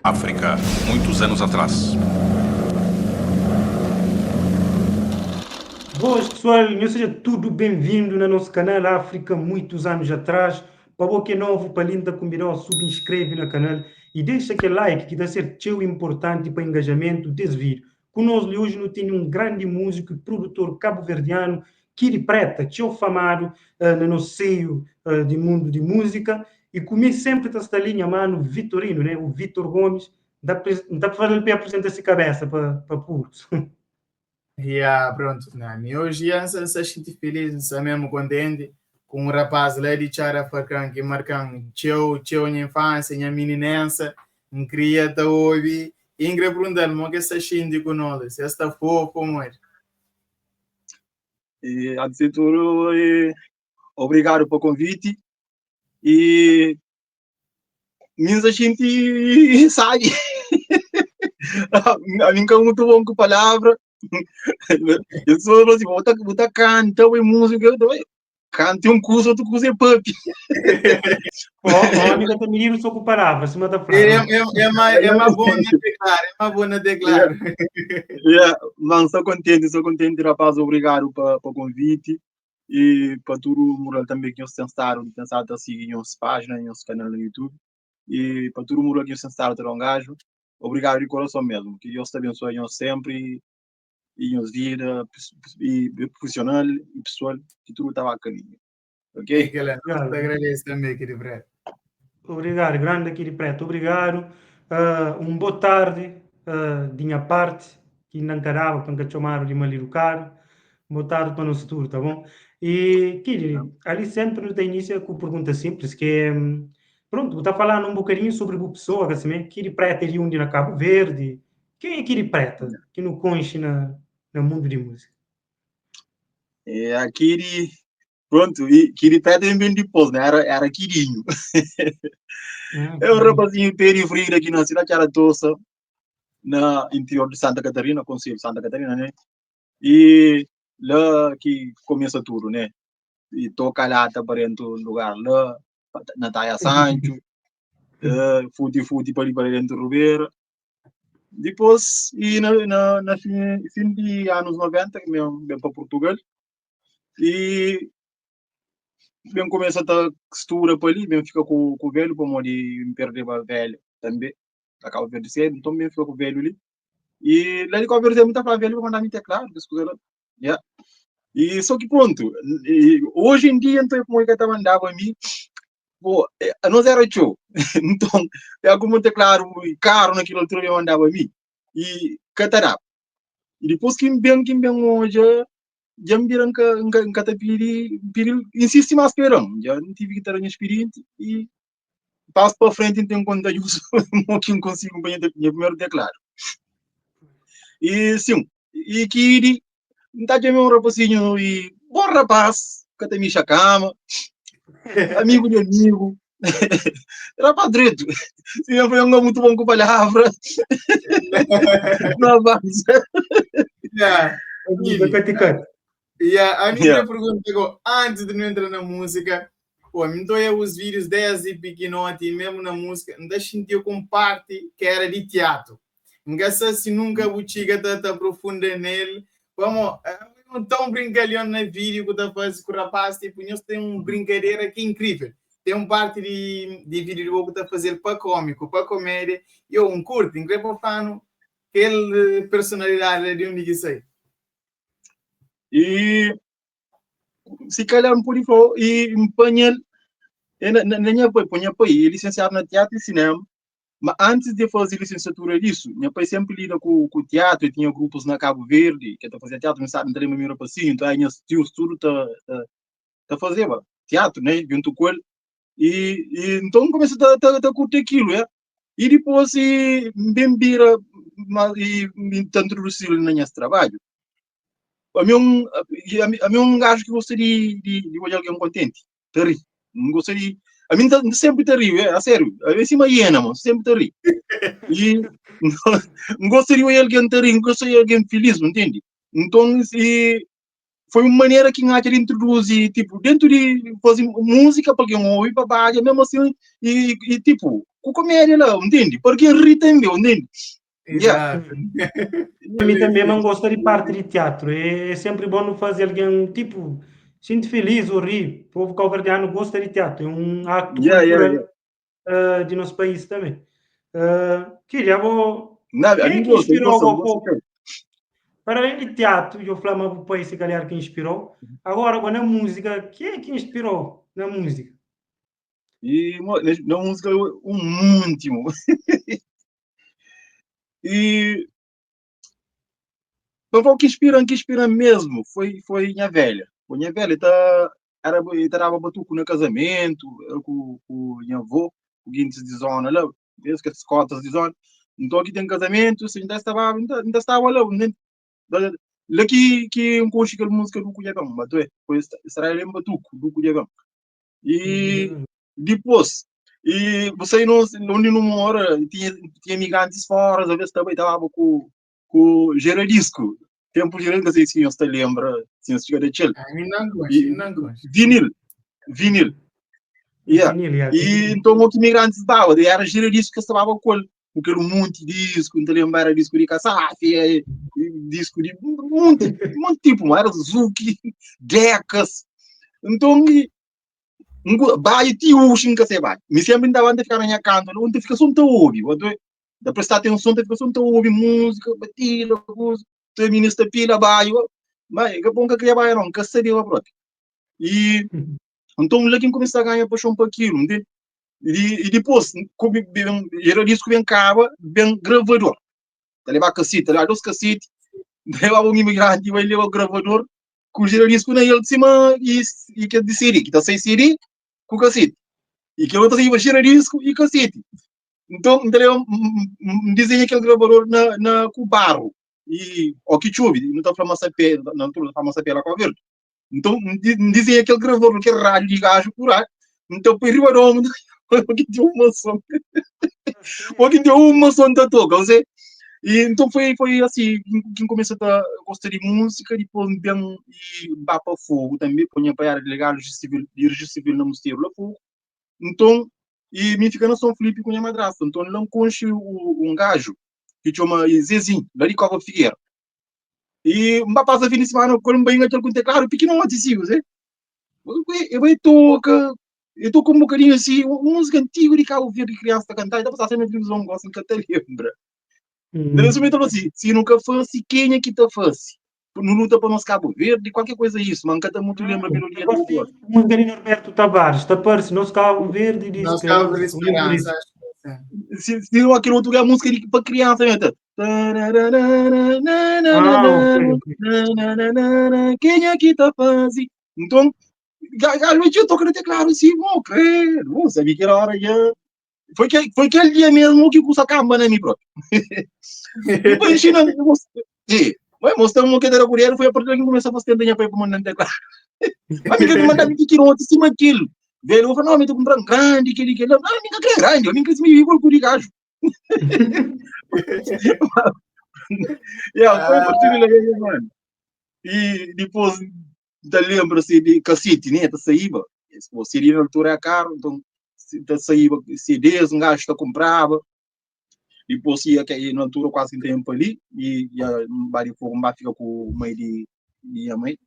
África, muitos anos atrás. Boas pessoal, seja tudo bem-vindo no nosso canal África, muitos anos atrás. Para você que é novo, para linda combinar, subscreve no canal e deixa aquele like que dá ser tão importante para o engajamento desse vídeo. Conosco hoje não tem um grande músico e produtor cabo-verdiano, Kiri Preta, tão famado no nosso seio de mundo de música. E comigo sempre está esta linha, mano, Vitorino, né? O Vitor Gomes. Dá para fazer para apresentar essa cabeça para puros. Pronto, hoje se sinto feliz, se mesmo contente com o rapaz lá de Chara Facan que marcam minha infância, minha meninança, um criata ouve, Ingrid Brundel, mas que se sente com nós, se está fofo como é. E antes de tudo, obrigado pelo convite e minha gente sai. A mim que é muito bom com palavra. Eu sou assim, vou canta, é música, canta um curso, outro curso é pub. A única que me só com palavras, cima da frase. É uma boa declara. Mas sou contente, rapaz, obrigado pelo convite e para todo mundo também que pensaram a seguir nossa página, nosso canal no YouTube e para todo mundo que pensaram ter um gajo, obrigado de coração mesmo, que Deus te abençoe sempre e nos vida e profissional e pessoal que tudo estava caminho, ok? Agradeço também, querido Brett. Obrigado, grande Kiri Preto, obrigado. Boa tarde de minha parte, que não carava, quando chamaram de Maliro Caro. Boa tarde para o nosso tour, tá bom? E, Kiri, ali sempre nos dá início com pergunta simples, que é, pronto, está falando um bocadinho sobre a pessoa, que assim, Kiri Preta é de onde na Cabo Verde. Quem é Kiri Preta, que não conhece no mundo de música? É aquele, pronto, e Kiri Pedra bem depois, né? Era Quirinho. É um rapazinho periferia aqui na cidade de Aratoça, na interior de Santa Catarina, Conselho de Santa Catarina, né? E lá que começa tudo, né? E toca lá, tá parando lugar lá, na Taia Sancho, fute para dentro do Rubeira. Depois, e na fim de anos 90, que vem para Portugal, e bem começa a estar costura para ali, bem fica com o velho, para de perder o velho também, acaba de ver cedo, então bem fica com o velho ali. E lá de Cabo Verde é muita para velho, para mandar me teclado, as coisas lá. Yeah. E só que pronto, hoje em dia, então, como é que estava andando a mim, pô, nós era show, então, é como teclado caro naquilo que eu andava a mim, e catarap. E depois que bem hoje, já me viram que catapiri, insiste mais perão, já não tive que ter a minha experiência e passo para frente, então, quando eu uso, que não consigo bem minha primeiro declaro. E sim, e que está de meu rapazinho e bom rapaz, que até me chacama, amigo de amigo, rapaz direito, se foi um muito bom com palavras, não avança. A minha pergunta chegou antes de não entrar na música. Pô, então os vídeos desde pequenote e mesmo na música, ainda sentiu como parte que era de teatro. Não sei se nunca o Chica tá aprofunda nele. Vamos, tão brincalhão no vídeo que tá fazendo com o rapaz, tipo, nós tem uma brincadeira que é incrível. Tem uma parte de vídeo que tá fazendo para cômico, para comédia, e eu curto, incrível fano, aquela personalidade de onde que sai. E se calhar um pouco e empanha minha pai é licenciado na teatro e cinema, mas antes de fazer licenciatura disso, minha pai sempre lida com teatro, e tinha grupos na Cabo Verde, que fazia teatro, não sabe, não tem uma assim, então aí meus tios tudo tá fazendo teatro, né, junto com ele, e então começa a curtir aquilo, é? E depois bem vira e me introduzir no nosso trabalho. A mim um gajo que gostaria de olhar alguém contente. Terri. Não gostaria. A mim sempre terri, a sério. A ver se uma hiena, mano. Sempre terri. E não gostaria de olhar alguém terri, não gostaria de alguém feliz, não entende? Então, foi uma maneira que a gente introduzir, tipo, dentro de fazer música para quem ouve, para mesmo assim, e tipo, com comédia lá, entende? Porque ri também, entende? Exato. Para mim também não gosto de parte de teatro. É sempre bom não fazer alguém, tipo, sinto feliz ou rir. O povo cabo-verdiano gosta de teatro. É um acto cultural de nosso país também. Queria, Não, quem a é mim que inspirou gosta, o para além de teatro, eu falava para esse galera que inspirou. Agora, na música, quem é que inspirou na música? E na música, muito. E então, o que inspira mesmo foi minha velha. Minha velha estava batuco no casamento, eu com minha avó, o guintes de zona lá, desde que as cotas de zona. Então, aqui tem casamento, assim, ainda estava lá, né? Lá que um coxo que música do Cunhabão, mas foi Israel em batuco, do Cunhabão. E depois, e você onde não mora, tinha migrantes fora, às vezes também estava com o Geradisco. Tempo Gerando, não sei se você lembra, se você chega de chill. E Não gosto. vinil. Yeah. E então, o que migrantes davam, era Geradisco que estava com ele. Porque era um monte de disco, então lembra disco de Kassafi, disco de um monte tipo, mas era Zuki, Decas. Então, vai ti ushin ka se vai. Mi sempre andava a ficar na minha canto, onde fica só ouve, da prestar atenção, fica só ouve música, batida, música, ministra pila vai, mas que bom que queria vai não, que seria o próprio. E então lá que começa a ganhar paixão para aquilo, entende? E depois, como era disso que vem cava, vem gravador. Tá levar cassete, lá dois cassete, leva um imigrante, vai levar o gravador, com o giradisco na ele de cima e que é de CD, que tá sem CD, com cassete. E que outras iam girar disco e cassete. Então, entendeu? Dizem aquele gravador com barro. E, ó, que chove, não está falando sapé, não está falando sapé lá com a verde. Então, dizem aquele gravador que é rádio de gajo por aí. Então, por riba do mundo, que deu uma som. Que deu uma som da toca, você? E então foi assim, quem começou a gostar de música, depois bem e vá para fogo também, punha para a legal de registro civil no mosteiro lá fogo. Então, e me fica na São Felipe com a minha madrasta. Então, ele não conhece um gajo que chama Zezinho, lá de Cova Figueira. E uma passa fim de semana com um banho aquele com teclado, pequeno não antigo, né? Eu estou com um bocadinho assim, uma música antiga de Cabo Verde de criança a cantar, e dá para passar na televisão, gosto que até lembra. Daí eu me assim, se nunca fosse, quem é que te fosse? Não luta para nós Cabo Verde, qualquer coisa isso, mas nunca muito lembra a melodia do gosto. Música de Norberto Tavares, tapar-se, nosso Cabo Verde diz Nós que Cabo de é Esperança, humorista. acho que Se não aquele outro é música para criança, né? Ok. Quem é que tá fazendo? Então, a noite eu toco no teclado assim, vou crer, não sabia que era hora já. Foi aquele dia mesmo que custa camba, né, mi próprio? Depois ensinando, vai mostrar uma cadeira colher, foi a partir que começou a fazer tenha para mandar no teclado. A amiga me mandava que tirou de cima aquilo. Velho, eu falei, não, me tô comprando grande, aquele. Não, amiga, que é grande, eu nem quis me igual com o gajo. Foi a partir daí, mano. E depois, da lembra-se de cassete, né? Da saíba. O CD na altura é caro, então, da saíba, CDs, um gajo que comprava. Depois ia que na altura quase um tempo ali, e a fica com o meio de a mãe.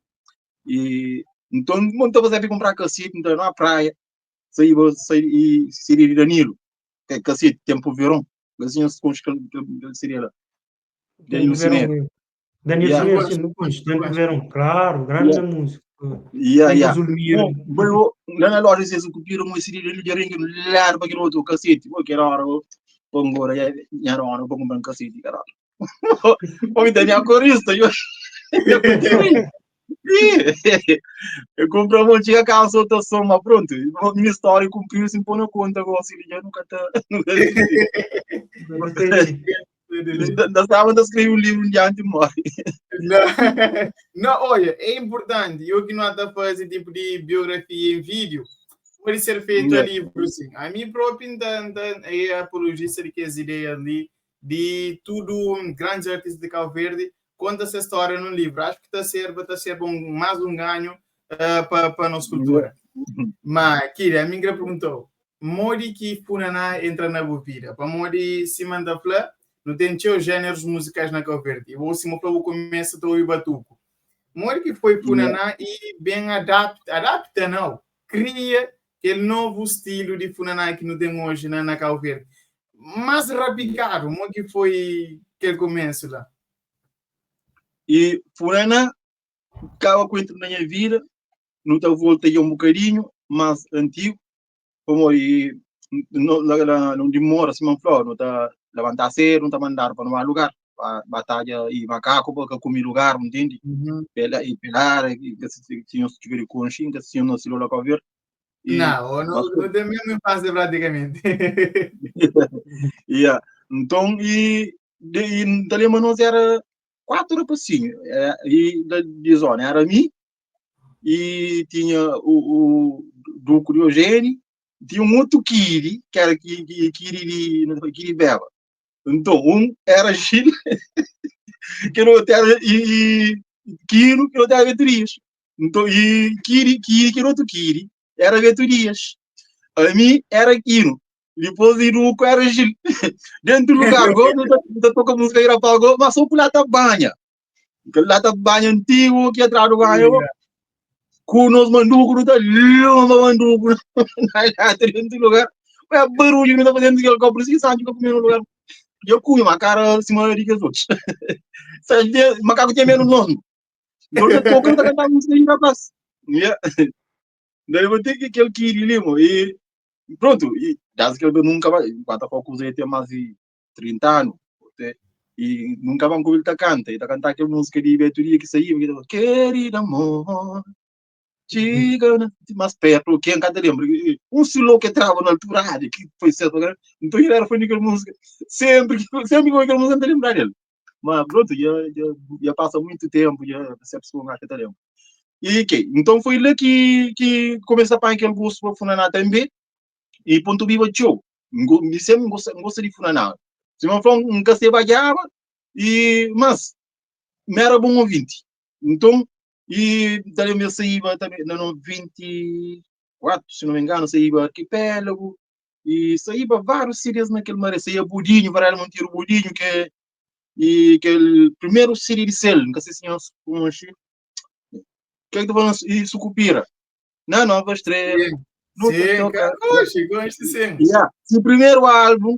E então, muita vez é comprar cassete, então, na praia, sair e CD de Danilo, que é cassete, tempo verão. Assim, os contos que ele seria lá. Tempo No cinema. verão. Daniel Yeah. Silveira, assim, não conheço. Tempo verão, claro, grande Yeah. música. Yeah. Zulmiro. Bom, lá na loja, vocês copiram um CD de ringue, lá para que não outro cassete, porque era hora, agora, era hora, vou comprar um cassete, caralho. Oi, Daniel Corista, eu eu comprei um monte de calça, outra soma, pronto. Minha história cumpriu, se impõe na conta, agora, se liga, nunca tá. Ainda estava a escrever um livro de antes de morrer. Não, olha, é importante. Eu que não estou a fazer tipo de biografia em vídeo, pode ser feito a livro, sim. A mim próprio é apologista de que as ideias ali, de tudo, grandes artistas de Cabo Verde, conta essa história no livro. Acho que está a ser mais um ganho para a nossa cultura. Mas, Kira, a minha perguntou, modi que Funaná entra na bovira. Para modi se manda flá, não tem os gêneros musicais na Cabo Verde. O último flow começa a ouvir batuco. Modi que foi Funaná e bem adapta não. Cria aquele novo estilo de Funaná que não tem hoje na Cabo Verde. Mais rapidado, como que foi aquele começo lá? E Funaná, acaba com entra na minha vida, não te voltei um bocadinho, mais antigo, como e não demora assim, não tá levantar cedo, não tá mandar para um lugar, para batalha e macaco, para comer lugar, não entende? Pela e pelar, e se tinha se tiver consciência, se não se logo a ver. Não tem mesmo fase praticamente. Yeah. Então, dali nós era 4 passinhos, e da zona era mim, e tinha o Duque Diogênio, tinha um outro Kiri, que era Kiri Beba. Então, um era Gil, que não era, e Kiro, que não era Vetorias. Então, e Kiri, que era outro Kiri, era Vetorias. A mim era Kiro. Depois o Duque era Gil. Dentro do lugar, não toca música ir para o mas só por lá tá banha. Aquele lá tá banha antigo, que atrás do banho. Kunos mandugo não tá lama mandugo na dentro do lugar. É barulho não tá fazendo aquilo que eu preciso antes de comer no lugar. Eu comi uma cara acima de que os outros. Sabe, macaco tinha menos nome. Agora eu tô cantando cantar música em rapaz. Daí eu vou ter que aquele que ir limo e pronto. E das que eu nunca vai, quando eu usei até mais de 30 anos. E nunca vão ouvir ele canta. E tá cantar aquela música de Beturia que saiu. Querido amor. Chega, mas perto, quem cada lembra? Um silo que trava na altura, que foi certo, então ele era foi naquela música, sempre com aquela música, não lembrar dele. Mas pronto, já passa muito tempo, já essa pessoa acha que lembra. E que então foi lá que começa a parar aquele gosto para Funaná também, e ponto viva show. Me sempre gosta de Funaná. Se não for nunca se baixava, mas me era bom ouvinte. Então, e daí eu saía também no 94, se não me engano, saía Arquipélago, e saía vários CDs naquele mar, saía Budinho, para Monteiro Budinho, que é o primeiro CD de selo, nunca sei se tinha um que é que falando e Sucupira, na Nova Estrela, no toca. Gosto sim. O primeiro álbum,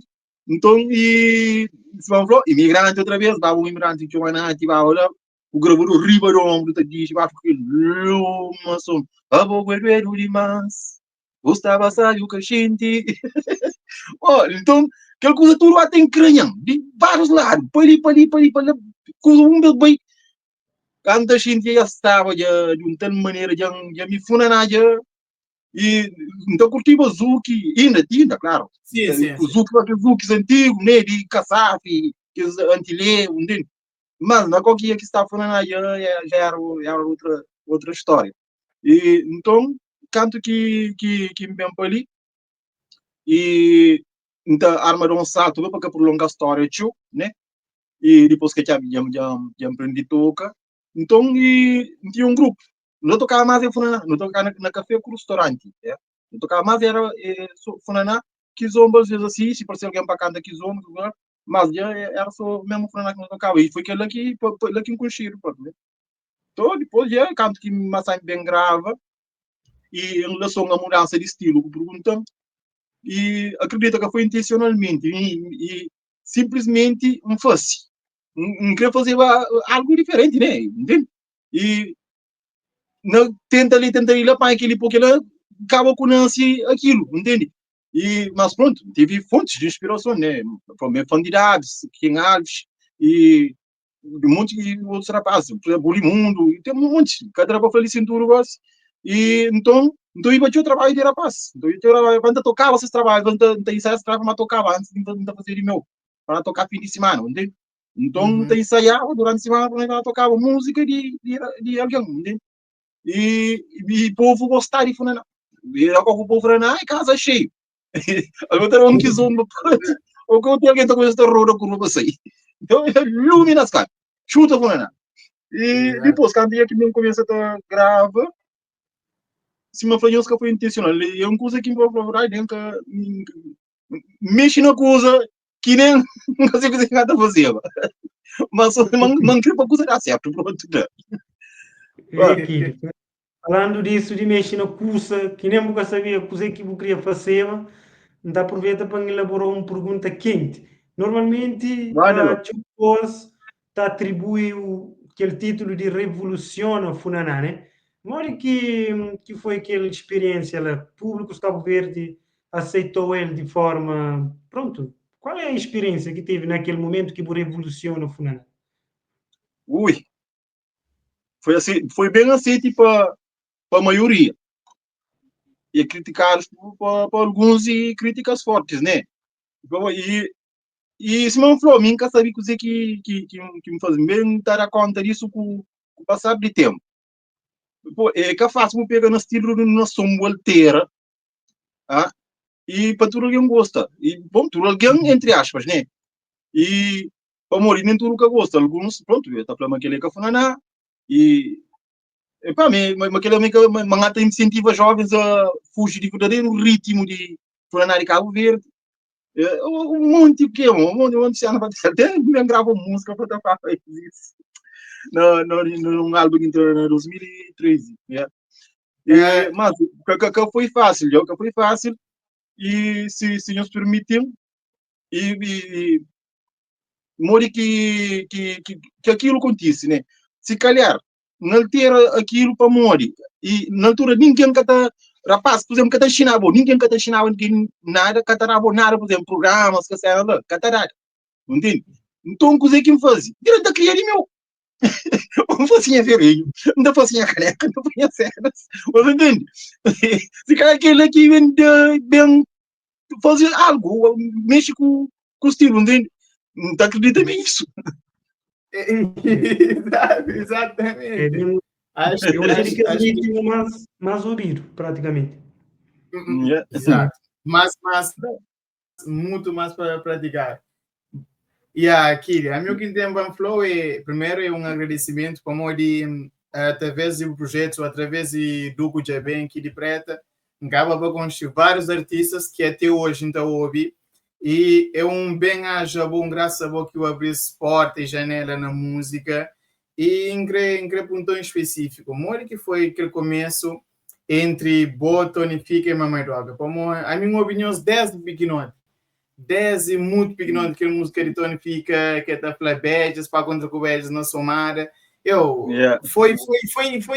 então, e se vamos falar, imigrante outra vez, vai um imigrante que vai na olha. O gravador riba do ombro tá diz, vai ficar luma som, abogueiro demais. Gostava sair o cachinte. Então, aquela coisa tudo lá tem cranhão, de vários lados, para ali, coisa um bem. Quando a gente já estava de uma tal maneira, já me funaná, e então curtiva Zuki, ainda, claro. Sim. Zuki antigo, né, de Kassafi, que é antilê, mas na qualquer que está falando já era outra história. E então canto que me vem para ali e então arma um salto para prolongar a história tio, né? E depois que já aprendi tocar, então e tinha um grupo. Não tocava mais em Funaná, não tocava na café com restaurante, é? Não tocava mais era Funaná, que zombas assim, se parecia alguém para cantar que zombas, mas já era só mesmo Funaná que não tocava. E foi aquele que enconchiram, né? Então, depois já canto que me bem grava e em relação à mudança de estilo, perguntando, e acredito que foi intencionalmente e simplesmente um fosse. Não queria fazer algo diferente, né? Entende? E não tenta ali lá para aquele porque ela acaba com aquilo, entende? Mas pronto, tive fontes de inspiração, né? Foi fã de Davis, King Alves e um monte de outros rapazes, por exemplo, Bulimundo, e tem um monte, cada rapaz foi ali cintura, e então eu ia o trabalho de rapaz, então eu trabalho, quando tocava esses trabalhos, quando ensaiava, mas tocava antes de fazer de meu, para tocar fim de semana, entende? Então eu ensaiava durante a semana, quando tocava música de alguém, entende? E o povo gostava de Funaná. E eu com o povo Funaná, casa cheio. Eu tenho um que zomba, ou que eu tenho alguém que está com roda com roupa sair. Então, ilumina as caras, chuta Funaná. E depois, quando eu que me começa a gravar, se uma falha foi intencional, é uma coisa que me vai dentro mexe na coisa que nem não sei o que nada fazer, mas manter para coisa dar certo, pronto. Kid. Falando disso, de mexer na cursa, que nem nunca sabia o que eu queria fazer, ainda aproveita para elaborar uma pergunta quente. Normalmente, Vai, Nelo. depois está atribui aquele título de revoluciona Funaná, né? Mora que foi aquela experiência lá, público de Cabo Verde aceitou ele de forma, pronto. Qual é a experiência que teve naquele momento que revoluciona Funaná? Ui, foi assim, foi bem aceito para a maioria. E criticados por alguns e críticas fortes, né? E se não falou, nunca sabia coisa que me faz bem dar conta disso com o passar de tempo. Pô, é que faço me pega no estilo de uma sombolteira, ah, e para tudo alguém gosta. E, bom, tudo alguém, entre aspas, né? E, para morrer, nem tudo que gosta. Alguns, pronto, eu estou falando aquele que foi na e para mim, aquele que mangata incentiva jovens a fugir de verdadeiro ritmo de Funaná de Cabo Verde. Um monte que um monte de anos até me gravo música para fazer isso no álbum em 2013, yeah. Mas que foi fácil, que foi fácil e se nos permitem e mori que aquilo acontece, né? Se calhar não ter aquilo para morrer e na altura ninguém que está rapaz, por exemplo, que está chinabo, ninguém que está chinabo, ninguém nada, que está nada, por exemplo, programas, que sei lá, que está nada, entende? Então, coisa que me faz? Direito a criar meu, não fazia velhinho, não fazia caneca, não fazia cenas, mas entende? Se calhar aquele aqui vem bem fazer algo, mexe com o estilo, entende? Não acredita nisso. Exatamente. Eu acho que Acho ele que tinha mais ouvido, praticamente. Yeah. exato. Mas muito mais para praticar. E aqui, a meu que tempo falou é primeiro é um agradecimento como de através do projeto, através do Kujabem aqui de Preta, acaba para construir vários artistas que até hoje então ouvi e é um bem aja bom graças a Deus que eu abri porta e janela na música e em ponto específico, mori que foi aquele começo entre Boton e Fica e Mamãe Droga, como a minha opinião 10 pequenote 10 e muito pequeno que a música de Tony fica, que é da Flabedes, para contra Cobedes na somada. Yeah. Foi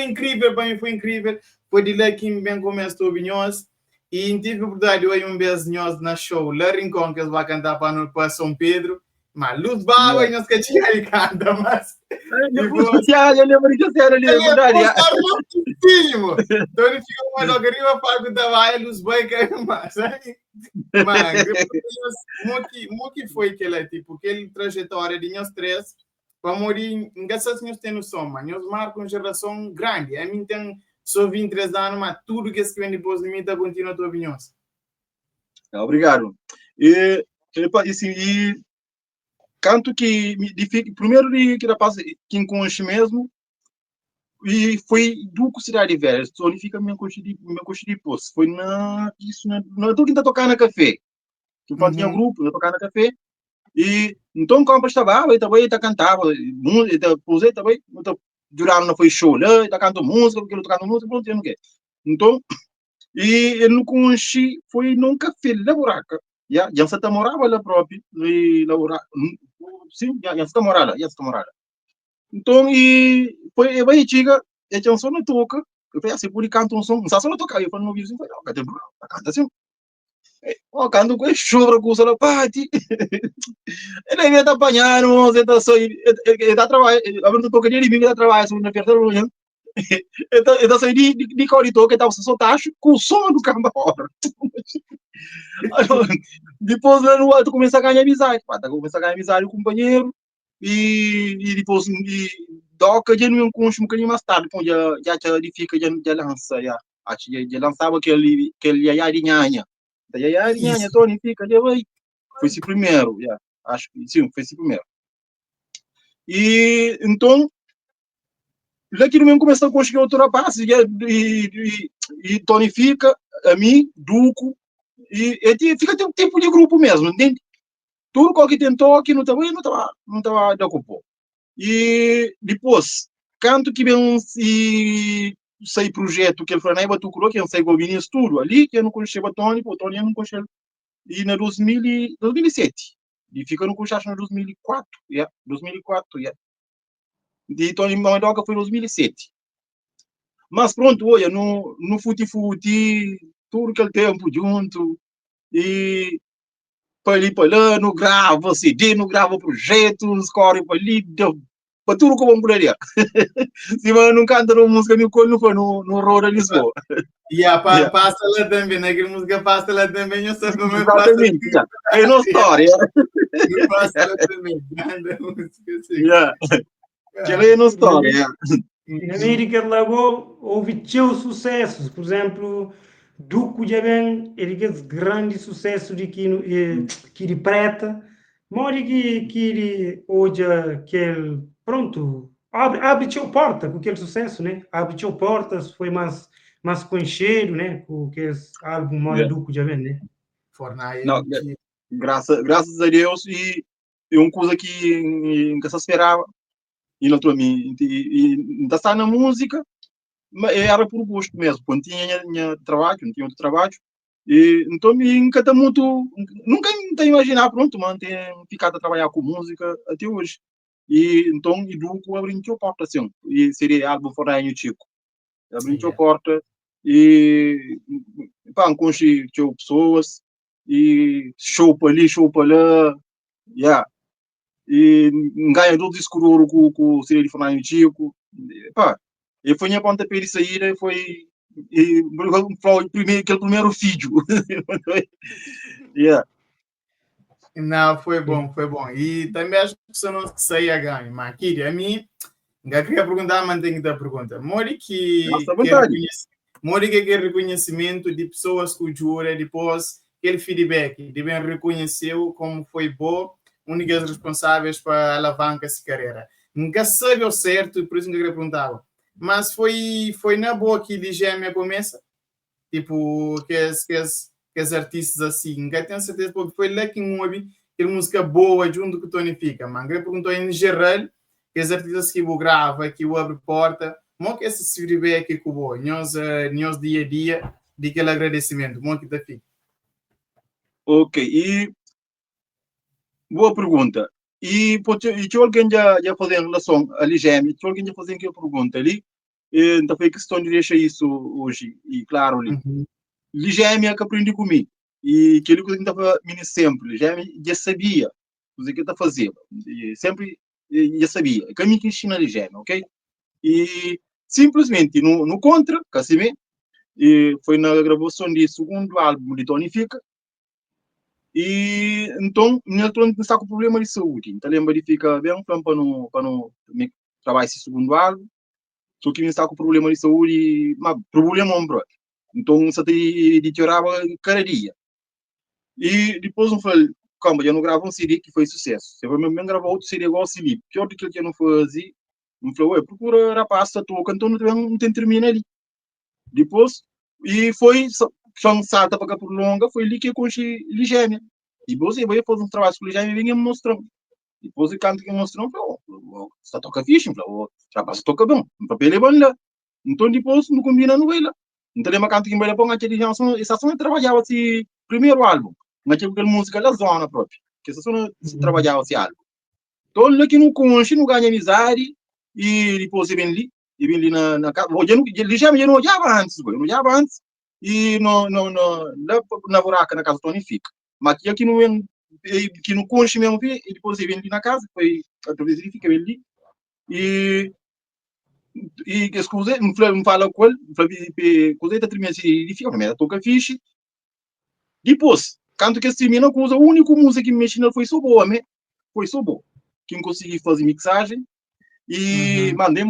incrível para mim, foi incrível. Foi de lá que bem começou a opiniões. E tive a oportunidade de ouvir um beijinhos na show, La Rincon, que eles vão cantar para São Pedro. Mas Luz Baba, e nós que tinha e canta, mas. Eu lembro que era ali, é verdade. Então ele ficou uma logaritma para que dava Luz Baba, mas. Mas, o que foi aquele tipo, aquele trajetória de nós três, para morir, engraçado nós temos noção, mas nós marcamos uma geração grande. A mim tem só 23 anos, mas tudo que se vem depois de mim está continua a tua opinião. Obrigado. E canto que primeiro que rapaz que conhece mesmo e foi do Cidade Velha, só fica meu coche de poço. Foi na isso na tô que tá tocando na café. Que tinha grupo, eu tocava na café e então como estava, eu também tá cantava, música, posei também, durante não foi show, lá, tá cantando música, porque eu tocando música, pronto, não quer. Então, e eu não conheci, foi num café lá buraca. Já se morava lá próprio, lá buraca. Sim, já se morava, já se morava. Então, e foi aí chega, a canção não toca, eu falei assim, por canto um som, não só não tocar, eu falei no vídeo, eu falei, canta assim. Quando com chuva, com o sol, pati. Ele ainda está apanhando, você está só, ele está trabalhando, abrindo toque de mim, ele está trabalhando, segunda-feira, ele está saindo de corredor, que estava só tacho, com o som do carro da hora. Depois, no alto, começa a ganhar amizade, começa a ganhar amizade com o companheiro, e depois, doca, já não conheço um bocadinho mais tarde, depois já fica, já lança, já lançava aquele iarinhanha. Iarinhanha, Tony, fica, já vai. Foi esse primeiro, acho que sim, foi esse primeiro. E então, Daqui no mesmo começa a conseguir outro rapaz e tonifica a mim, Duco, e fica um tipo de grupo mesmo, entende? Tudo qual que tentou que não estava de ocupar. E depois, canto que vem e sei projeto que ele foi na Iba tu que eu sei governo tudo ali, que eu não conhecia o Tony eu não conhecia. E na 2007. E fica no conchacho na 2004, yeah, 2004, yeah. E Tony Mandoca foi em 2007. Mas pronto, olha, no futi, tudo aquele tempo junto, e para lá, não grava CD, não grava projetos, corre para ali, para tudo como mulher. Se você não canta uma música, não foi no Roda Lisboa. Yeah, passa lá também, naquela música passa lá também, eu só não me faço. Exatamente, yeah. É uma história. Me passa lá também, grande música, sim. Yeah. Aquela é uma história, yeah. Na América de Lagoa houve seus sucessos, por exemplo, Duco já vem, ele fez grande sucesso de Kiri Preta, mora que hoje aquele, pronto, abre seu porta com aquele sucesso, né? Abre seu portas, foi mais conhecido, né? Com que esse álbum Mora Yeah. Duco já vem, né? Fornai, Não, graças a Deus e uma coisa que nunca se esperava e não mim e está na música, mas era por gosto mesmo, quando tinha trabalho, não tinha outro trabalho e então nunca está muito, nunca me imaginar pronto, mano, tem ficado a trabalhar com música até hoje e então e Duco abrindo a porta assim e seria álbum fora em Chico abrindo a porta e pá, conheci pessoas e show para ali, show para lá, yeah. E ganha todo esse cururu com o Ciro de Fernando Chico, pá, e foi a pontapé de saída, foi aquele primeiro vídeo, yeah. Não, foi bom. E também acho que você não sei a ganho, mas aqui, a mim, já queria perguntar, mantenho a pergunta. Nossa, vontade. Mori que quer reconhecimento de pessoas que jura depois aquele feedback, de bem reconheceu como foi bom, únicas responsáveis para alavancar essa carreira. Nunca sabe ao certo, por isso que eu queria perguntar. Mas foi na boa que de gêmea começa? Tipo, que as artistas assim, nunca tenho certeza, porque foi lá que ouvi aquela música boa junto com o Tony Fica. Mas eu perguntou em geral, que as artistas que eu gravo, que eu abro porta, como que esse feedback que eu vou, nós dia a dia, de aquele agradecimento, como que está fica? Ok, e boa pergunta. E tinha alguém já fazendo relação ali, gêmeo, tinha alguém já fazendo aquela pergunta ali, então foi questão de deixar isso hoje, e claro ali. Ligêmea que aprendi comigo. E aquilo que eu estava sempre, Ligêmea já sabia o que eu estava fazendo. Sempre já sabia. Que a mim que ensina Ligêmea, ok? E simplesmente no contra, Cassimê, foi na gravação do segundo álbum de Tony Fica. E então, minha Tony está com problema de saúde. Então, lembra de ficar bem para não trabalhar esse segundo álbum. Só que está com problema de saúde, mas problema ombro. Então, você tem de tirar cada dia. E depois eu falei, calma, eu não gravo um CD que foi sucesso. Eu vou mesmo gravar outro CD igual ao Felipe. Pior do que eu não fazia. Eu falei, ué, procura rapaz, estou cantando, não tem termina ali. Depois, e foi, só salta para cá por longa, foi ali que eu conheci Ligêmea. E você vai fazer um trabalho com Ligêmea e vinha me mostrando. Depois eu canto que mostrou, falou, você toca fixe, falou, rapaz, toca bem, o papel é bom lá. Então depois não combina no ela. Então ele canto que vai pôr aquele janção, essa só trabalhava esse primeiro álbum, naquela música da zona própria, que essa só trabalhava esse álbum. Então ele que não conhece, não ganha amizade e depois ele vem ali na casa, ele já não olhava antes, não olhava antes e na buraca na casa Tony fica. Mas aqui não vem que não conhece mesmo e depois ele vem ali na casa, foi talvez ele fica ali e que scusa, me fala com ele, coisa da termina ele fica, primeiro toca fixe. Depois, quando que termina com a única música que me mexeu foi só boa, foi só boa. Quem conseguiu fazer mixagem e mandei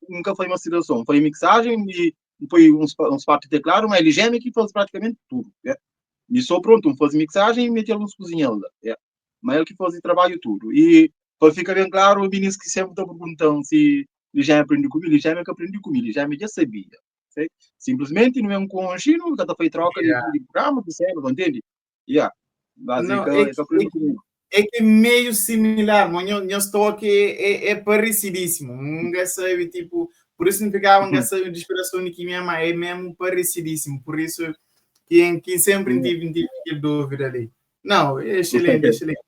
nunca foi uma situação, foi mixagem e foi uns partes de teclado, mas ele já que faz praticamente tudo, né? E só pronto, faz mixagem e mete alguns cozinhando, né? Mas ele que faz o trabalho tudo. E para ficar bem claro, o Vinícius que sempre está perguntando se ele já aprendeu comigo, ele já me aprendeu comigo, ele já me já sabia. Sei? Simplesmente não é um conchino, cada foi troca de programa, você entende? Yeah. Não, Basicamente, é aprendeu comigo. é que é meio similar, mas eu estou aqui é parecidíssimo. Nunca sabe, tipo, por isso não ficava, nunca sabe de inspiração de que minha mãe é mesmo parecidíssimo. Por isso que sempre tive dúvida ali. Não, é excelente, excelente.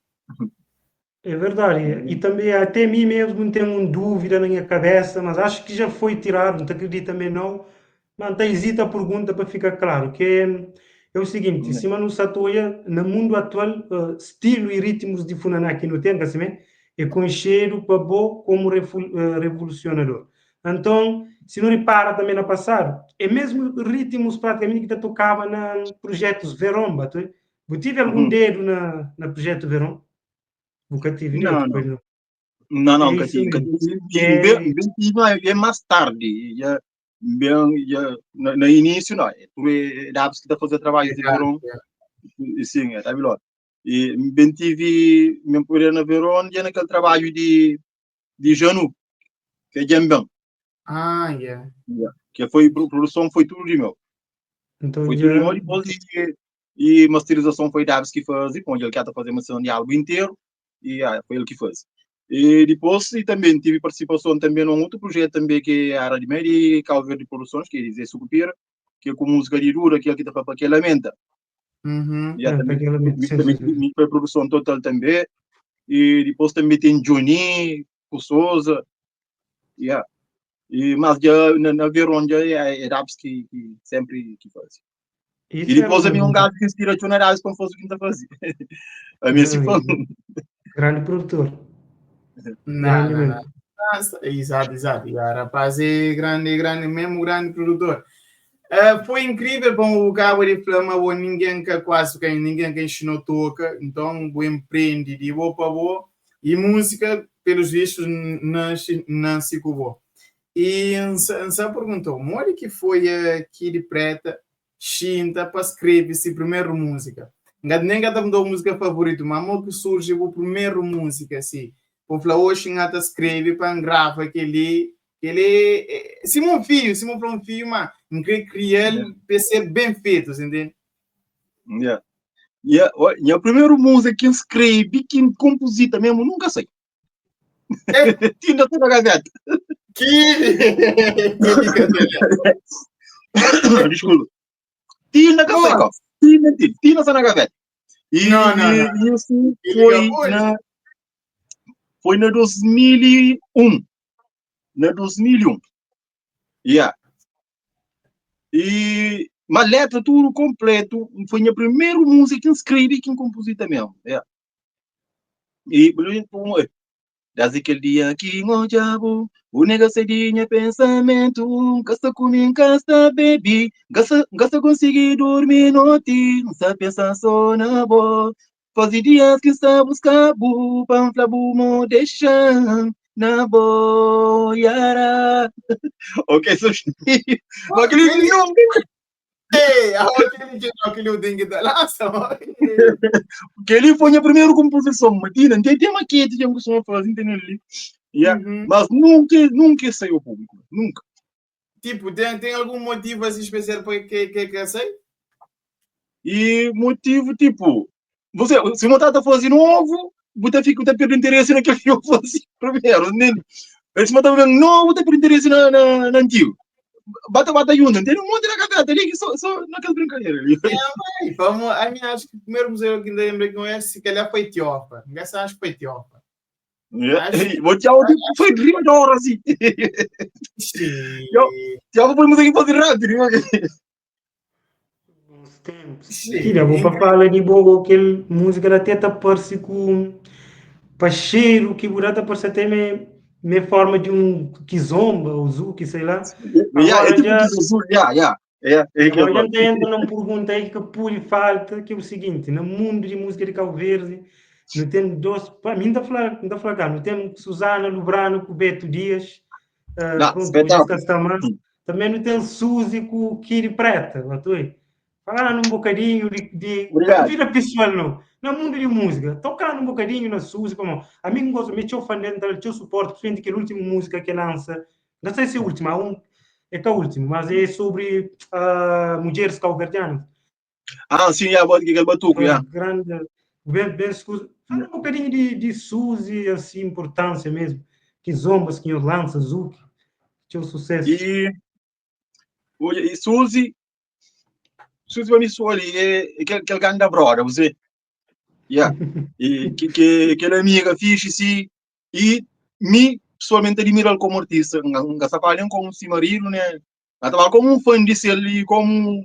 É verdade. E também até mim mesmo tenho uma dúvida na minha cabeça, mas acho que já foi tirado, não acredito também não. Mas hesita a pergunta para ficar claro, que é o seguinte, se Manu Satoia, no mundo atual, estilo e ritmos de Funanaki no tem, assim, é conhecido para bom como revolucionador. Então, se não repara também no passado, é mesmo ritmos praticamente que tocava na projetos Verón, tive algum dedo na projeto Verón? Nunca tive Não, pois não. não. Não, É isso nunca mesmo. tive. É mais tarde. No início, não. Dá que está fazer trabalho de verão. Sim, é melhor. E bem tive, me por na verão, já naquele trabalho de Janu, que é Jambão. Ah, yeah. Que foi, produção foi tudo de meu. Então Foi já... tudo de meu, depois e masterização foi Davis que faz, onde ele quer fazer uma sessão de álbum inteiro, e foi ele que faz. E depois e também tive participação também num outro projeto também que é a Rádio Média e Cabo Verde Produções, que é dizer Sucupira, que é com música de dura, que é que está para que lamenta. E também foi produção total também. E depois também tem Johnny, o Souza, yeah. E mas já na Verón já é Raps que sempre que faz. Isso E depois a mim um gajo gajo que inspira a Raps como fosse o que está fazendo. A mim se for. grande produtor. Não. Exato. E a rapaz é grande, mesmo grande produtor. Foi incrível para o cabo de flama, ninguém que quase ninguém que ensinou toca, então o empreende de boa para boa e música, pelos vistos, não se cubou. E você perguntou, onde que foi aqui de preta, Xinta, para escrever essa primeira música? Nem que mudou música favorita, mas como que surge a primeira música, assim? O Flávio hoje escreve para gravar aquele se meu filho, mas não queria criar ele para ser bem feito, entende? E a primeira música que escrevi, que compusi também, eu nunca sei. Tinha na gaveta. Desculpa. Tinha na gaveta. Tinha na gaveta. E isso foi na 2001. Na 2001. Yeah. E uma letra tudo completo. Foi a primeira música que escrevi que compus também. Yeah. E desde aquele dia que eu diabo, o negócio de pensamento, gasta comigo, gasta baby, gasta conseguir dormir noite, não sabe pensar só na boa. Faz dias que está buscando, panflabu mo deixando na boiara. Ok, substituir. Aquele não. Ei, aquele dengue da laça. Porque ele foi a primeira composição, Matina, tem maquete que eu costumo fazer, entendeu? Yeah. Mas nunca saiu ao público, nunca. Tipo, tem algum motivo assim especial para que sai? E motivo, tipo, se não está a fazer novo, você fica perdendo interesse naquilo que eu fazia primeiro, entende? Mas se não está fazendo novo, você perde interesse na antigo. Bata junto, entende? Um monte na cabeça ali, só naquela brincadeira ali. Vamos, a minha acho que o primeiro museu que ainda lembro que não é, se calhar foi Tiofa. Essa acho que foi Tiofa. Vou te audir, foi de rima de hora, assim. Tiofa foi música que fazer rápido, Tira, vou para falar de boa, aquele música da teta parece com pacheiro, que burata parece até me forma de um kizomba, ou zuki, sei lá. Agora tipo já... Agora já entra numa pergunta aí que pure falta, que é o seguinte, no mundo de música de Cabo Verde, não tem dois, para mim não está falando, não tem Susana Lubrano com Beto Dias, pronto, também não tem Suzy com Kiri Preta, Falar um bocadinho de Obrigado. vida pessoal, não. No mundo de música, tocar um bocadinho na Suzy, como a mim gosto, me teu fã dentro, teu suporte, frente que a última música que lança, não sei se é a última, é que a última, mas é sobre mulheres cabo-verdianas. Ah, sim, é que ele batuco, Uma yeah. grande, bem escusa. Fala um bocadinho de Suzy, assim, importância mesmo, que zombas que lança, Zuki, teu sucesso. E Suzy para mim só ali é aquele gangue da broda, você. Yeah. E que ele é amiga fixe, sim. E me pessoalmente admiro ele como artista. Não trabalham como se marido, né? Estava como um fã disso ali, como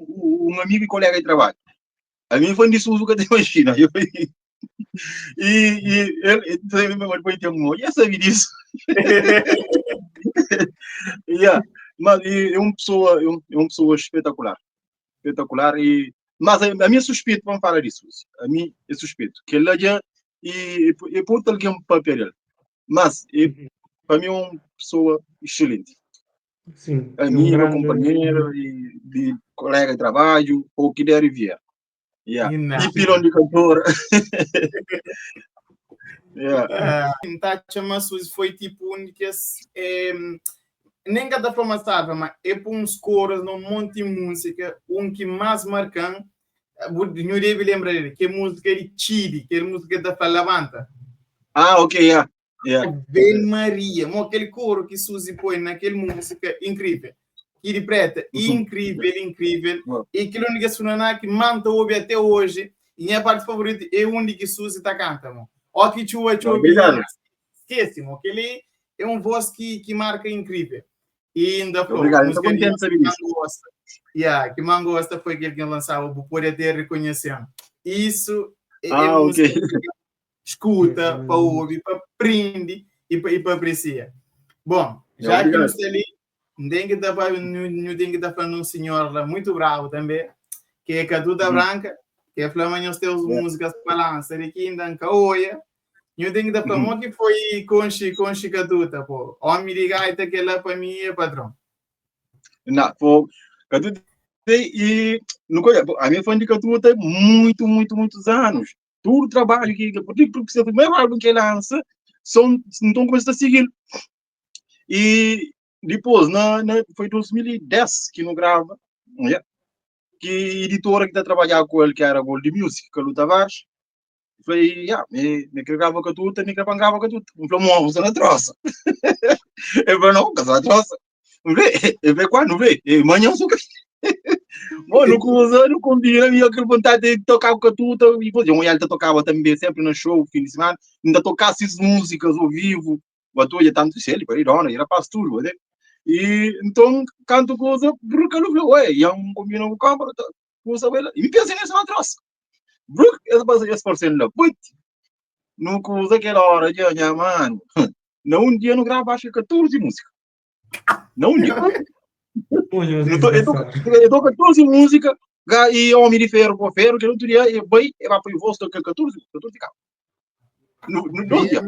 um amigo e colega de trabalho. A mim fã disso uso que até imagina. E ele depois tem um já sabia disso. Yeah. Mas é uma pessoa espetacular. Espetacular. Mas a minha suspeita, vamos falar disso. A minha é suspeito. Que ele já é por alguém papel dele. Mas para mim é uma pessoa excelente. Sim, é um Amigo, grande... companheiro, de colega de trabalho, ou que der e vier. Yeah. Não. E pilão de cantor. Yeah. Tacha Massus foi tipo únicas. Nem cada forma sabe, mas é por uns coros num monte de música, que mais marcante. Não deve lembrar dele, que é música de Chile, que é música da Falavanta. Ah, ok, yeah. Yeah. Bem Maria, aquele coro que Suzy põe naquela música, incrível. Kiri Preta, incrível, incrível. E aquilo que Sunaná que manta ouve até hoje, e minha parte favorita é onde que Suzy está cantando. Ó que chua, esquece, aquele é uma voz que marca incrível. E ainda foi obrigado, estou contente de saber isso. Que Mango gosta foi aquele que lançava o Poder ter reconhecendo. Isso é ok. Escuta, para ouvir, para aprender e para apreciar. Bom, já que nós estamos ali, tem que estar falando um senhor lá muito bravo também, que é Caduda Branca, que é Flamengo os teus músicas balança, de que ainda caoia. Eu tenho que estar falando que foi Conchi Caduta, pô. Homem de gaita que lá para mim é patrão. Não, pô, Caduta e a minha fã de Caduta tem muitos anos. Todo o trabalho que porque o primeiro álbum que ele lança então começa a seguir. E depois foi 2010 que não grava, yeah, que a editora que está a trabalhar com ele, que era a Gold Music, que é o Tavares, foi, yeah, me gravava com tudo, me gravava com tudo. Eu falei, você não troça. Eu falei, não, você não troça. Eu falei, quando vê? Amanhã eu sou Mano, não combina, minha vontade de tocar com tudo. E depois, eu tocava também sempre no show, fim de semana, ainda tocasse músicas ao vivo. O ator já tanto ele, para ir dona, era pastor, né? E então, canto coisa, porque eu falei, ué, e um combina com o câmera, coisa bela. E me pensei nessa atroz. Brook, essa passa esse porcento lá, put. Não coisa aquela hora, já, mano. Não um dia não grava, acho que 14 músicas. Não um dia. Eu tô 14 músicas e homem de ferro com ferro, que no outro dia eu vai para o vosso que 14 cá. No 12 dias.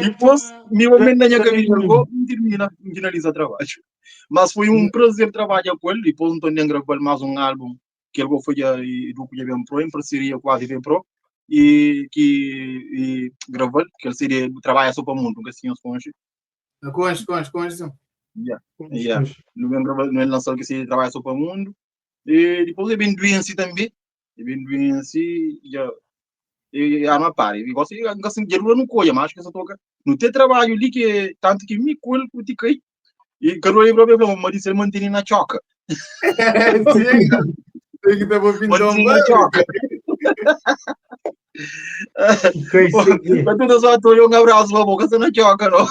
Depois, me momento na minha cabeça, finaliza o trabalho. Mas foi um prazer trabalhar com ele. Depois, então, ele gravou mais um álbum que ele foi do que ele Pro, em parceria com a Vive Pro, e que gravou, que ele seria trabalha só para o mundo, que assim os conche. Conche. Yeah. No lançou que se trabalha só para o mundo. E depois ele vem doente também. Ele vem doente e a não pare. E você de rua não colhe, mas que você toca. Não tem trabalho ali que tanto que me colhe que te cai. E quando eu lembro bem, mas disse ele mantém na choca. Tem que estar para pintar na choca. Mas tudo só estou um abraço para a boca, você não choca, não.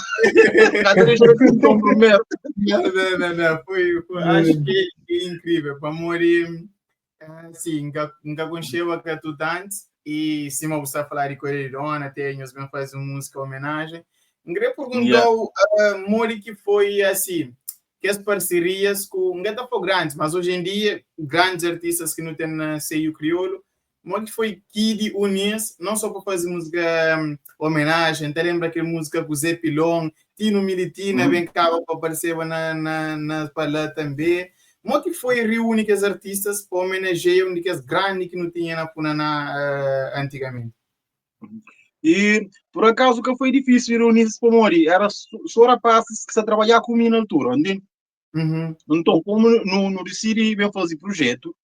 Cada vez eu pinto primeiro. Não. Foi, acho que é incrível. Para morrer, sim, nunca conheceu a tu antes. E se me gusta falar de Corridona, até nós vamos fazer uma música homenagem. Queria perguntar Mori que foi assim, que as parcerias com, não foi grandes, mas hoje em dia, grandes artistas que não têm na seio crioulo, Mori foi Kid Unis, não só para fazer música homenagem, até lembra aquela música com o Zé Pilon, Tino Militina, vem cá para aparecer na palha também. Como que foi reunir os artistas para homenagear um daqueles grandes que não tinha na Punana antigamente? E, por acaso, que foi difícil reunir esse Pomori. Era só rapazes que se trabalhar comigo na altura, entende? Então, como não decidi bem fazer projeto,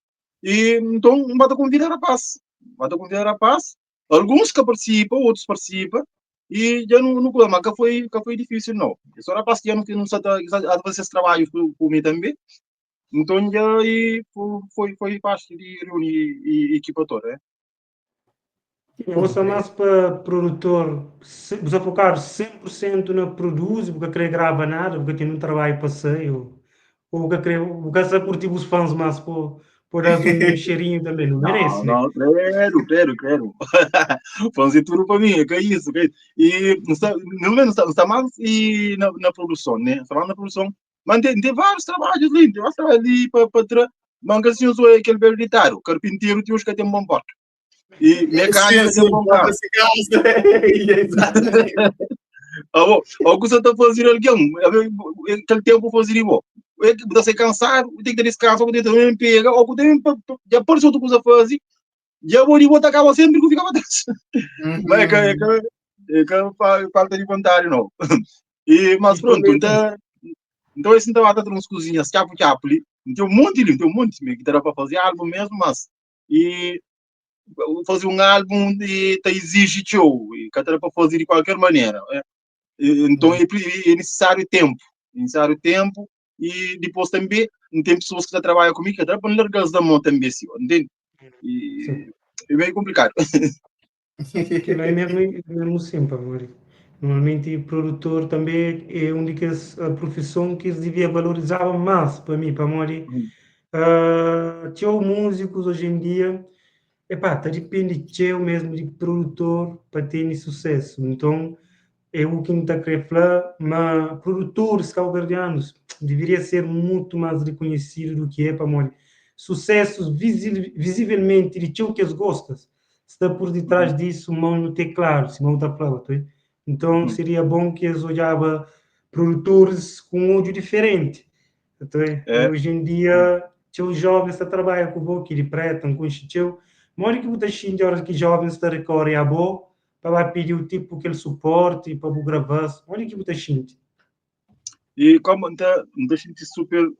e então, bata convidar rapaz. Bata convidar rapaz. Alguns que participam, outros participam. E já não mas que foi difícil, não. Só rapaz que já não sabe fazer esse trabalho comigo também. Então, já aí foi fácil de reunir a equipa toda, né? Eu sou mais para produtor, você focar 100% na produz, porque querer grava nada, porque não trabalho passeio, ou porque só curtir os fãs mais por dar um cheirinho também, não merece, né? Não, quero. Fazer tudo para mim, que é isso. E, pelo menos, está mais na produção, né? Está mais na produção. Mas tem vários trabalhos ali, tem vários trabalhos ali para mas assim, eu sou aquele hereditário, carpinteiro, tem os que tem um bom porto. E mecânica tem um bom carro. Exatamente. O que você está fazendo alguém, aquele tempo fazer igual. Você cansado, tem que ter descanso, tem que ter pega, ou tem já apareceu outra coisa a fazer, já vou de volta acaba sempre que fica atrás. Mas é que falta de vontade, não. Mas E pronto, também, então esse então até umas cozinhas, chapo ali, tem um monte que dá para fazer álbum mesmo, mas e fazer um álbum e exige show, e que dá para fazer de qualquer maneira. Então é necessário tempo e depois também tem pessoas que trabalham comigo que trabalham largas da mão também, entende? E sim, é bem complicado. aquilo é mesmo simples, amor. Normalmente, produtor também é uma das profissões que se devia valorizar mais para mim, para amor. Tinha músicos hoje em dia, epá, tá depende de eu mesmo, de produtor, para ter sucesso. Então, é o que está a querer falar, mas produtores cabo-verdianos deveria ser muito mais reconhecido do que é, para amor. Sucessos visivelmente de teu que eles gostam. Está por detrás disso, mão no teclado, se não está falando, tá? Então, seria bom que eles olhavam produtores com um olho diferente. Tá? E É, hoje em dia, os jovens estão trabalhando com o boca de preto, com o chicheu. Mora que muita gente, horas que jovens estão recorrendo a boa, para pedir o tipo que ele suporte, para gravar. Olha que muita gente. e como me sinto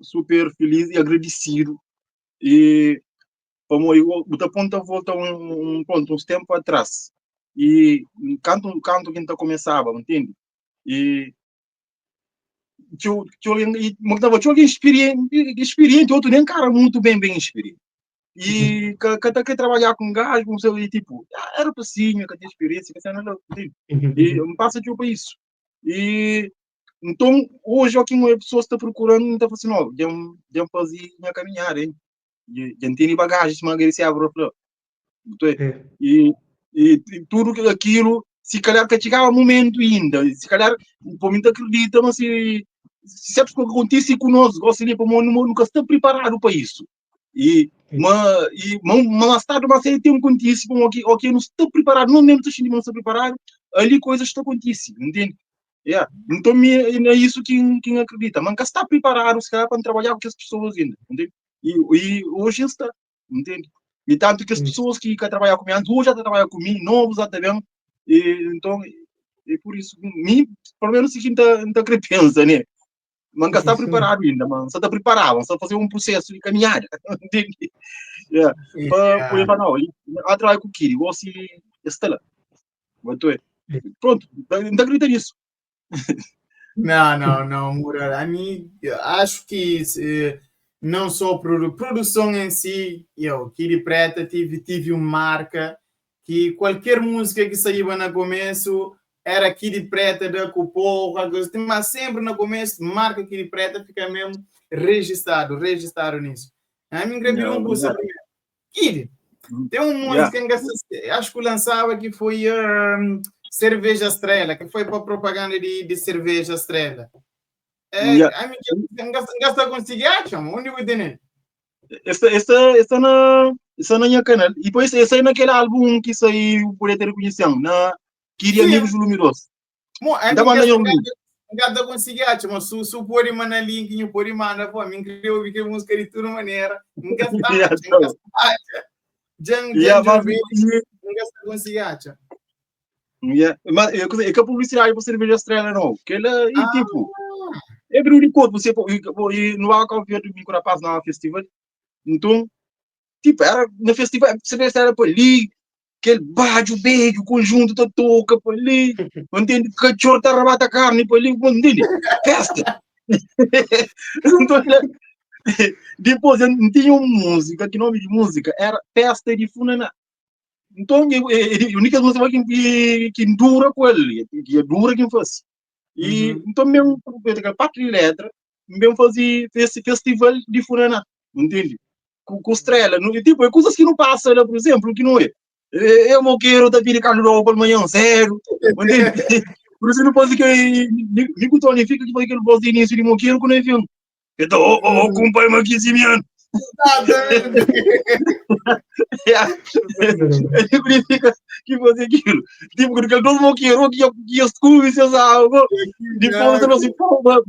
super feliz e agradecido. E como eu ponta volta ponto, uns tempos atrás. E canto que ainda começava, entende? E tinha alguém experiente, outro nem cara muito bem experiente. E que trabalhar com gás, com seu, e tipo, era possível que tinha experiência, que não entende? E me passa tipo isso. E então, hoje, aqui uma pessoa está procurando, não está fazendo, não, de fazer minha caminhada, hein? De ter bagagem, se mangueira se abre, É. e, e tudo aquilo, se calhar que chegava um momento ainda, se calhar, por mim, acredita, mas se sabes o que acontece conosco, gosto de nunca está preparado para isso. Mas tarde, mas aí tem um acontece, como aqui não está preparado, não mesmo se não está preparado, ali coisas estão acontecendo, entende? Yeah. Então, é isso que acredita. Mas que está preparado, se calhar, para trabalhar com as pessoas ainda, entende? E hoje está, entende? E tanto que as pessoas que trabalham comigo antes, hoje já trabalham comigo, novos até mesmo. E, então, é por isso, pelo menos, que não quer pensa, né? Mas está preparado ainda, mas só está preparado, só fazer um processo de caminhada, entende? Yeah. Para não, a trabalhar com o Kiri, você está lá. Pronto, não acredita nisso. Não, Mura. A mim, acho que não só produção em si, eu, Kiri Preta, tive uma marca que qualquer música que saía no começo era Kiri Preta da Cupô, mas sempre no começo, marca Kiri Preta, fica mesmo registrado nisso. A mim, gravei um curso primeiro. Kiri, tem uma música que acho que lançava que foi Cerveja Estrela, que foi para propaganda de Cerveja Estrela. Gasta conseguir achar, onde eu tenho? Essa na minha canal. E depois, essa é naquele álbum que saiu por ter reconhecido, na Queria Amigos Luminosos. A Gata conseguir, mas se pôr em mana link, pôr em mana, pô, me incrível que música de toda maneira, nunca está, Jan conseguir, mas é que a publicidade para cerveja estrela não, que ela e ah, tipo, é brilho cor você no álcool ver do micro rapaz na festival, então tipo era no festival cerveja estrela por ali, aquele bádio beijo conjunto da toca por ali, entende? Cachorro tá rabata carne por ali, entende? Festa. Então, depois não tinha uma música, que nome de música era Festa de Funaná. Então, a única música que dura com ele, que dura quem faz. E então, mesmo a parte de letra, mesmo fazia esse festival de Funaná, entende? Com estrela, tipo, é coisas que não passam, por exemplo, que não é. Eu não quero da vida calor para amanhã, sério, entende? Por isso não pode que o Tony fica que aquele voz de início de moqueiro com o filme. Então, acompanha-me aqui, Simiano. Significa que fazer aquilo. Tipo, porque ele não queria que as coisas algo. Depois não se fala,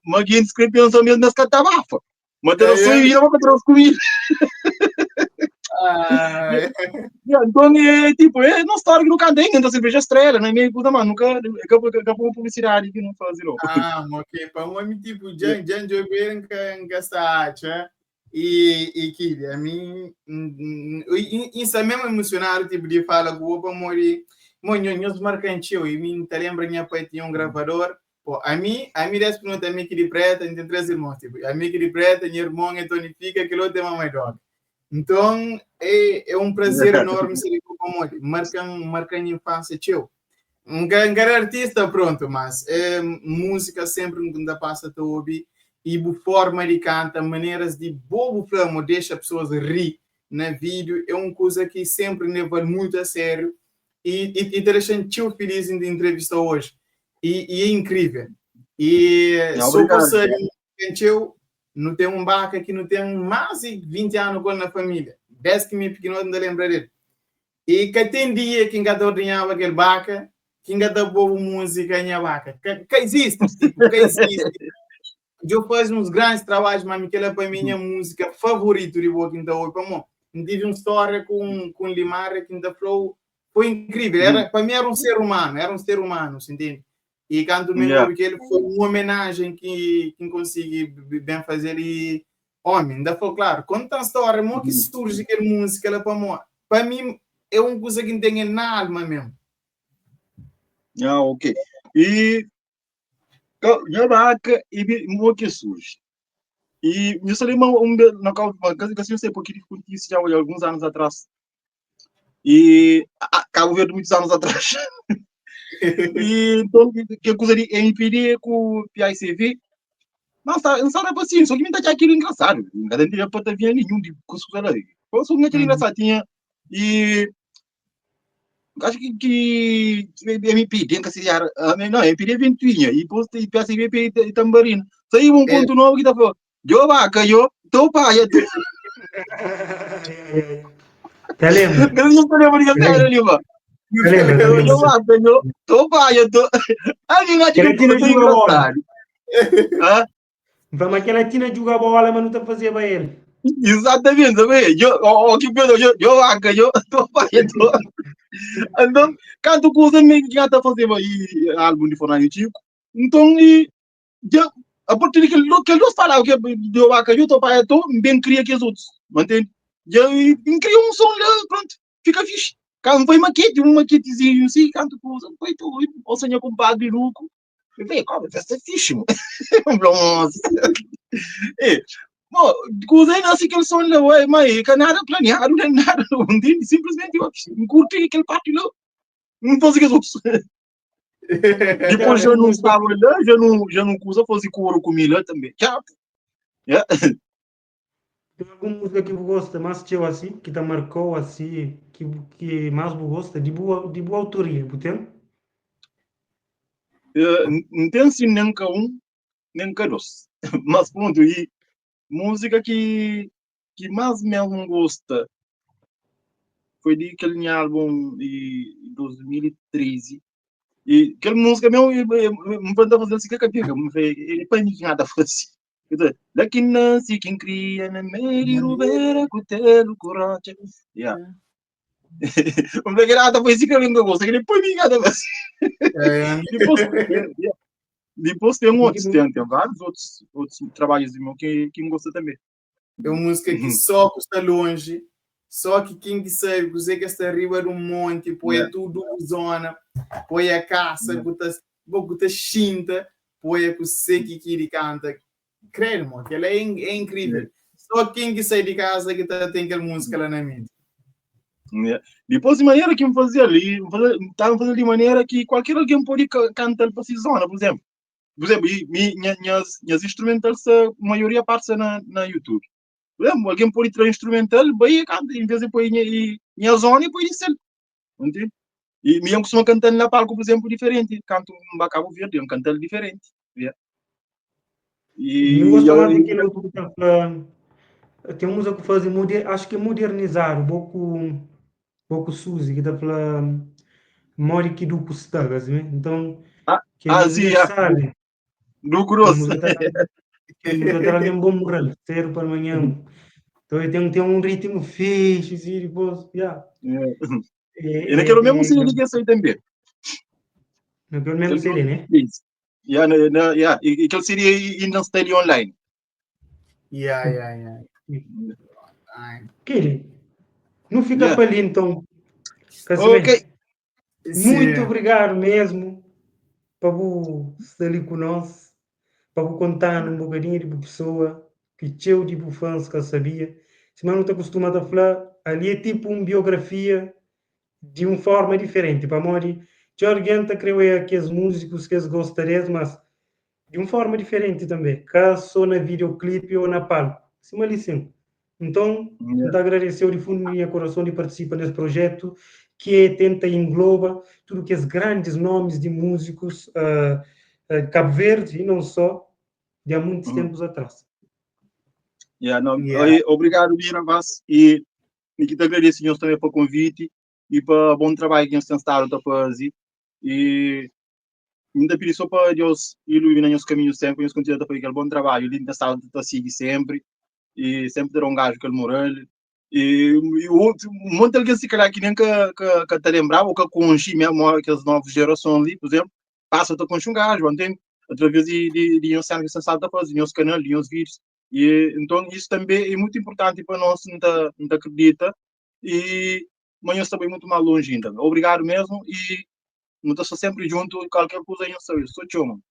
mas quem escreve pensamento nas catabafa. Mas tem só ir para trás comigo. Então, tipo, não história que nunca tem, então cerveja estrela, né? Meio puta, mano, nunca acabou publicidade que não faz, não. Ok, para um tipo, Jan Jogueira em Gastacha. E que a mim isso é mesmo emocionado tipo de fala que o para morrer monhos marcantes e mim te lembra minha pai tinha gravador pô a mim desse pergunta a mim que de preta tem três irmãos tipo a mim que de preta minha irmã é tonifica que outro é mamãe dog então é prazer enorme ser como marca minha infância tio um grande artista pronto mas música sempre quando passa a ouvir e a forma de cantar, maneiras de bobo flamo deixa pessoas rir na vídeo, é uma coisa que sempre me vale muito a sério e deixa tão feliz de entrevista hoje. E é incrível. E só por ser eu não tem um baca que não tem mais de 20 anos com na família. Desde que me pequeno não lembro dele. E que tem dia que ainda ordenhava aquele baca, que ainda boa música em vaca. Que existe, tipo, que existe. Eu faço uns grandes trabalhos, mas aquela é a minha música favorita de Walking the Way. Tive uma história com Limar que ainda foi incrível. Para mim era um ser humano, entende? E quando me ouvi que ele foi uma homenagem que consegui bem fazer e homem, ainda foi claro. Conta a história, como que surge aquela música, ela para mim é uma coisa que tem na alma mesmo. Ok. E já vaca e mo que surge. E eu só lembro na casa que eu sei porque isso já há alguns anos atrás. E Cabo Verde muitos anos atrás. E então que coisa de impedir com o PICV. Mas não sabe assim, só que me tá aquilo engraçado. Não tem para ver nenhum de coisa ali. Só que aquilo engraçadinha e acho que MPD que se não MPD ventuinha e depois tem PSV e tamborina. Saiu um ponto novo que tá falando. Eu vaca, eu tô pai, tu. Te lembro. Não tô lembrando de até ali, mano. Eu vaca, eu tô pai, tu. Ali não tinha coisa engraçada. Vamos aquela tina jogar bola, mas não está fazia para ele. Exatamente, também. Que pedo, eu vaca, eu tô pai, tu. Então, quando coisa me que tá fazendo aí álbum de Fornalho Chico, então a partir de que eles falavam que eu vaca, eu tô pai, tu, bem cria que os outros, mantém? Já cria um som lá, pronto, fica fixe. Quando foi uma maquetezinha assim, quando coisa, foi tu, ou seja, com padre Luco, vem, como, essa é fixe, mano. Nossa. Bom, coisa ainda assim que eles são lá, mas nada planeado, nem nada, simplesmente eu curti aquele parte lá. Não fazia isso. Depois já não estava lá, já não usa fazer couro com milho também. Tchau. Tem alguma música que você gosta mais teu assim, que te marcou assim, que mais você gosta, de boa autoria, tem? Não tem assim nem cá um, nem cá dois. Mas pronto, e música que mais mesmo gosta foi daquele álbum de 2013. E aquela música mesmo, me manda fazer assim que capiga, me vê, e para mim nada fácil. Daqui nasce quem cria na meio rubera cutelo coragem. Yeah. Vamos ver que nada foi assim que eu não gosto, que depois me nada mais. Depois tem outros, tem vários outros trabalhos de meu que me gosta também. É uma música que só está longe, só que quem que sabe, você que está arriba do monte, põe tudo zona, põe a caça, bota chinta, põe a você que canta. Creio, irmão, que ela é incrível. Só quem que sai de casa que tem aquela música lá na mídia. Depois de maneira que me fazia ali, estava fazendo de maneira que qualquer alguém pode cantar para si zona, por exemplo. Por exemplo, minhas instrumentais, a maioria passa na YouTube. Por exemplo, alguém pode ter instrumental, vai canta, em vez de pôr minha zona e pôr isso. Entende? E eu costumo cantar na palco, por exemplo, diferente. Canto um Cabo Verde, um cantar diferente. Yeah. Não gosto mais daquilo que está falando. Tem música que faz, acho que é modernizar, um pouco Suzy, que está falando, mori que do Custagas, né? Então, que a sim, gente sabe. Do grosso. A música está ali um bom moral, cedo para amanhã. Então tem um ritmo fixe, assim, depois, yeah. E naquele mesmo se liga isso aí também. Naquele mesmo CD, né? E aquele seria na stereo online. Yeah. Kiri, não fica para ali, então. Ok. Muito obrigado mesmo para você estar ali conosco, para você contar um bocadinho de pessoa que eu, tipo, fãs que sabia. Se não está acostumado a falar, ali é tipo uma biografia de uma forma diferente. Para Mori, Jorgenta creio é que os músicos que eles gostariam, mas de uma forma diferente também, caso na videoclipe ou na palco. Sim, licença. Então, eu agradecer de fundo do meu coração de participar nesse projeto que tenta engloba tudo que os grandes nomes de músicos Cabo Verde e não só, de há muitos tempos atrás. Obrigado, Mira Vaz, e que te agradeço também pelo convite e para o bom trabalho que nós temos estado a fazer. E ainda pedir só para Deus iluminar os caminhos sempre, nós continuamos a fazer aquele bom trabalho, ele ainda está a seguir sempre, e sempre ter um gajo que ele moral. E um monte de alguém se calhar que nem que te lembrava, ou que conheci mesmo aquelas novas gerações ali, por exemplo, passa a conhecer um gajo, entende? Através de um cenário que você sabe fazer, de uns canais, de uns vídeos. E então isso também é muito importante para nós, não acredita, e amanhã também muito mais longe ainda. Obrigado mesmo, e não estou sempre junto, qualquer coisa aí eu sou tchau, mano.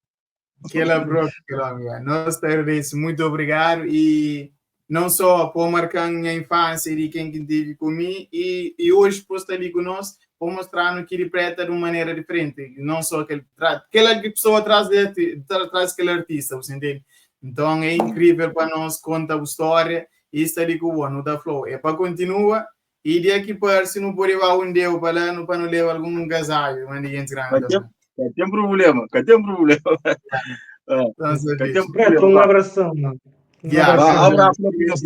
Nós te muito obrigado, e não só por marcar minha infância de quem teve comigo, e hoje por estar ali conosco, por mostrar que ele preta de uma maneira diferente, não só aquela pessoa atrás daquele artista, você entende? Então é incrível para nós contar a história e está ali com o ano da Flow. É para continuar, e de aqui para se não pode levar um dedo para não levar algum gasalho, mas ninguém grande. Tem problema. Um abração, mano. Um abraço para todos.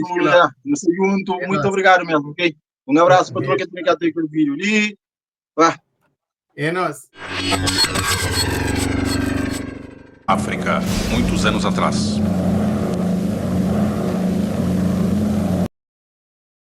Muito obrigado mesmo, ok? Um abraço para todos que estão aqui com o vídeo. E é nós. África, muitos anos atrás.